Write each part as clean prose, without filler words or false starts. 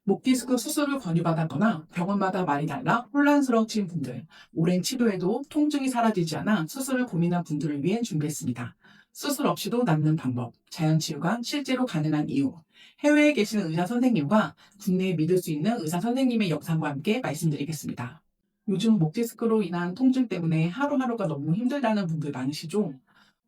목 디스크 수술을 권유받았거나 병원마다 말이 달라 혼란스러우신 분들, 오랜 치료에도 통증이 사라지지 않아 수술을 고민한 분들을 위해 준비했습니다. 수술 없이도 낫는 방법, 자연 치유가 실제로 가능한 이유, 해외에 계시는 의사 선생님과 국내에 믿을 수 있는 의사 선생님의 영상과 함께 말씀드리겠습니다. 요즘 목 디스크로 인한 통증 때문에 하루하루가 너무 힘들다는 분들 많으시죠?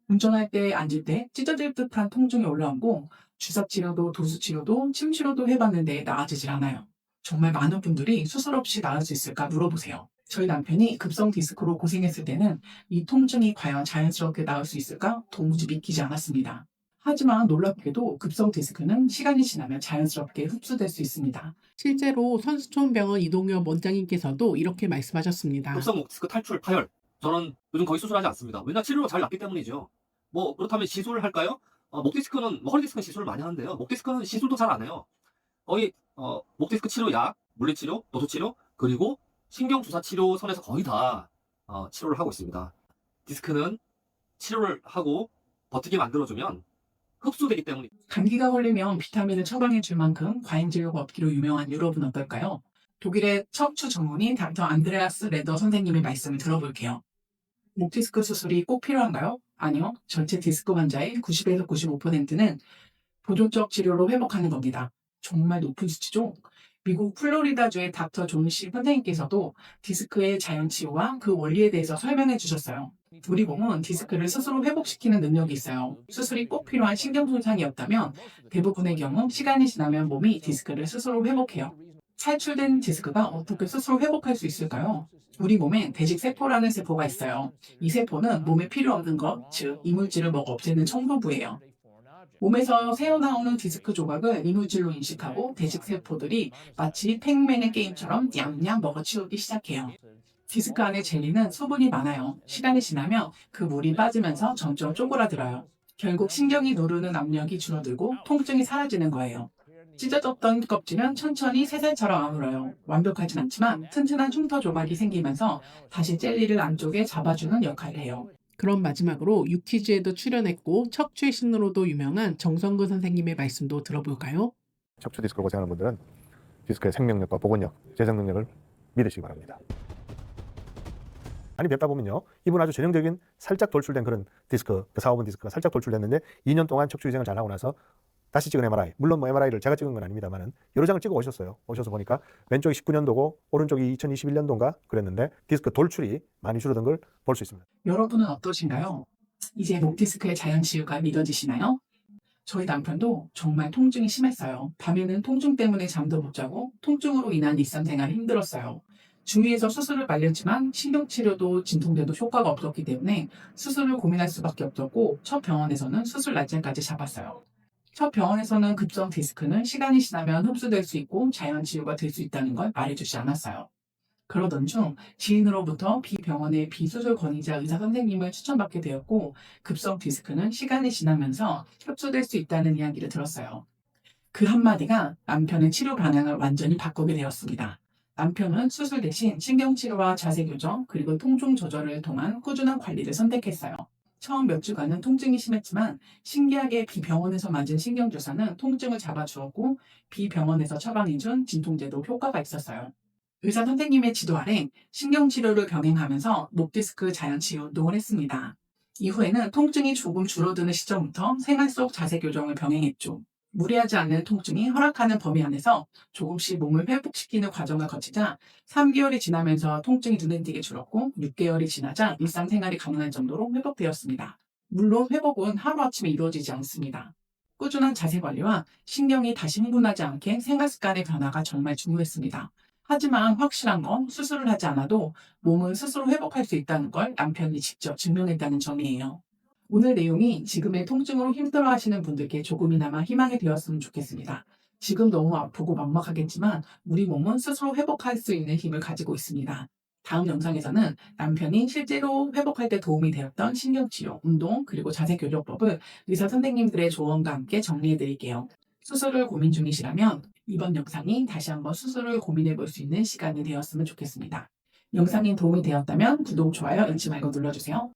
운전할 때, 앉을 때 찢어질 듯한 통증이 올라오고 주사 치료도 도수 치료도 침 치료도 해봤는데 나아지질 않아요. 정말 많은 분들이 수술 없이 나을 수 있을까 물어보세요. 저희 남편이 급성 디스크로 고생했을 때는 이 통증이 과연 자연스럽게 나을 수 있을까 도무지 믿기지 않았습니다. 하지만 놀랍게도 급성 디스크는 시간이 지나면 자연스럽게 흡수될 수 있습니다. 실제로 선수촌병원 이동엽 원장님께서도 이렇게 말씀하셨습니다. 급성 목 디스크 탈출, 파열. 저는 요즘 거의 수술하지 않습니다. 왜냐 치료가 잘 낫기 때문이죠. 뭐 그렇다면 시술을 할까요? 목 디스크는 허리 디스크는 시술을 많이 하는데요. 목 디스크는 시술도 잘 안 해요. 거의 목 디스크 치료 약, 물리 치료, 도수 치료, 그리고 신경 주사 치료 선에서 거의 다 치료를 하고 있습니다. 디스크는 치료를 하고 버티게 만들어주면 흡수되기 때문에. 감기가 걸리면 비타민을 처방해 줄 만큼 과잉 진료가 없기로 유명한 유럽은 어떨까요? 독일의 척추 전문의 닥터 안드레아스 레더 선생님의 말씀을 들어볼게요. 목 디스크 수술이 꼭 필요한가요? 아니요. 전체 디스크 환자의 90에서 95%는 보조적 치료로 회복하는 겁니다. 정말 높은 수치죠? 미국 플로리다주의 닥터 존 씨 선생님께서도 디스크의 자연 치유와 그 원리에 대해서 설명해 주셨어요. 우리 몸은 디스크를 스스로 회복시키는 능력이 있어요. 수술이 꼭 필요한 신경 손상이 없다면 대부분의 경우 시간이 지나면 몸이 디스크를 스스로 회복해요. 탈출된 디스크가 어떻게 스스로 회복할 수 있을까요? 우리 몸엔 대직세포라는 세포가 있어요. 이 세포는 몸에 필요 없는 것, 즉 이물질을 먹어 없애는 청소부예요. 몸에서 새어나오는 디스크 조각을 이물질로 인식하고 대직세포들이 마치 팩맨의 게임처럼 냠냠 먹어치우기 시작해요. 디스크 안에 젤리는 수분이 많아요. 시간이 지나면 그 물이 빠지면서 점점 쪼그라들어요. 결국 신경이 누르는 압력이 줄어들고 통증이 사라지는 거예요. 찢어졌던 껍질은 천천히 새살처럼 아물어요. 완벽하진 않지만 튼튼한 흉터 조각이 생기면서 다시 젤리를 안쪽에 잡아주는 역할을 해요. 그럼 마지막으로 유퀴즈에도 출연했고 척추의 신으로도 유명한 정성근 선생님의 말씀도 들어볼까요? 척추 디스크로 고생하는 분들은 디스크의 생명력과 복원력, 재생 능력을 믿으시기 바랍니다. 많이 뵙다 보면요, 이분 아주 전형적인 살짝 돌출된 그런 디스크, 그 4, 5번 디스크가 살짝 돌출됐는데 2년 동안 척추 위생을 잘 하고 나서 다시 찍은 MRI, 물론 뭐 MRI를 제가 찍은 건 아닙니다만은 여러 장을 찍어 오셨어요. 오셔서 보니까 왼쪽이 19년도고 오른쪽이 2021년도인가 그랬는데 디스크 돌출이 많이 줄어든 걸 볼 수 있습니다. 여러분은 어떠신가요? 이제 목 디스크의 자연 치유가 믿어지시나요? 저희 남편도 정말 통증이 심했어요. 밤에는 통증 때문에 잠도 못 자고 통증으로 인한 일상생활이 힘들었어요. 중위에서 수술을 말렸지만 신경치료도 진통제도 효과가 없었기 때문에 수술을 고민할 수밖에 없었고 첫 병원에서는 수술 날짜까지 잡았어요. 첫 병원에서는 급성 디스크는 시간이 지나면 흡수될 수 있고 자연 치유가 될 수 있다는 걸 말해주지 않았어요. 그러던 중 지인으로부터 비병원의 비수술 권위자 의사 선생님을 추천받게 되었고 급성 디스크는 시간이 지나면서 흡수될 수 있다는 이야기를 들었어요. 그 한마디가 남편의 치료 방향을 완전히 바꾸게 되었습니다. 남편은 수술 대신 신경치료와 자세교정 그리고 통증 조절을 통한 꾸준한 관리를 선택했어요. 처음 몇 주간은 통증이 심했지만 신기하게 비병원에서 맞은 신경주사는 통증을 잡아주었고 비병원에서 처방해준 진통제도 효과가 있었어요. 의사 선생님의 지도 아래 신경치료를 병행하면서 목디스크 자연치유 운동을 했습니다. 이후에는 통증이 조금 줄어드는 시점부터 생활 속 자세교정을 병행했죠. 무리하지 않는 통증이 허락하는 범위 안에서 조금씩 몸을 회복시키는 과정을 거치자 3개월이 지나면서 통증이 눈에 띄게 줄었고 6개월이 지나자 일상생활이 가능할 정도로 회복되었습니다. 물론 회복은 하루아침에 이루어지지 않습니다. 꾸준한 자세관리와 신경이 다시 흥분하지 않게 생활 습관의 변화가 정말 중요했습니다. 하지만 확실한 건 수술을 하지 않아도 몸은 스스로 회복할 수 있다는 걸 남편이 직접 증명했다는 점이에요. 오늘 내용이 지금의 통증으로 힘들어하시는 분들께 조금이나마 희망이 되었으면 좋겠습니다. 지금 너무 아프고 막막하겠지만 우리 몸은 스스로 회복할 수 있는 힘을 가지고 있습니다. 다음 영상에서는 남편이 실제로 회복할 때 도움이 되었던 신경치료, 운동, 그리고 자세교정법을 의사 선생님들의 조언과 함께 정리해드릴게요. 수술을 고민 중이시라면 이번 영상이 다시 한번 수술을 고민해 볼 수 있는 시간이 되었으면 좋겠습니다. 영상이 도움이 되었다면 구독, 좋아요 잊지 말고 눌러주세요.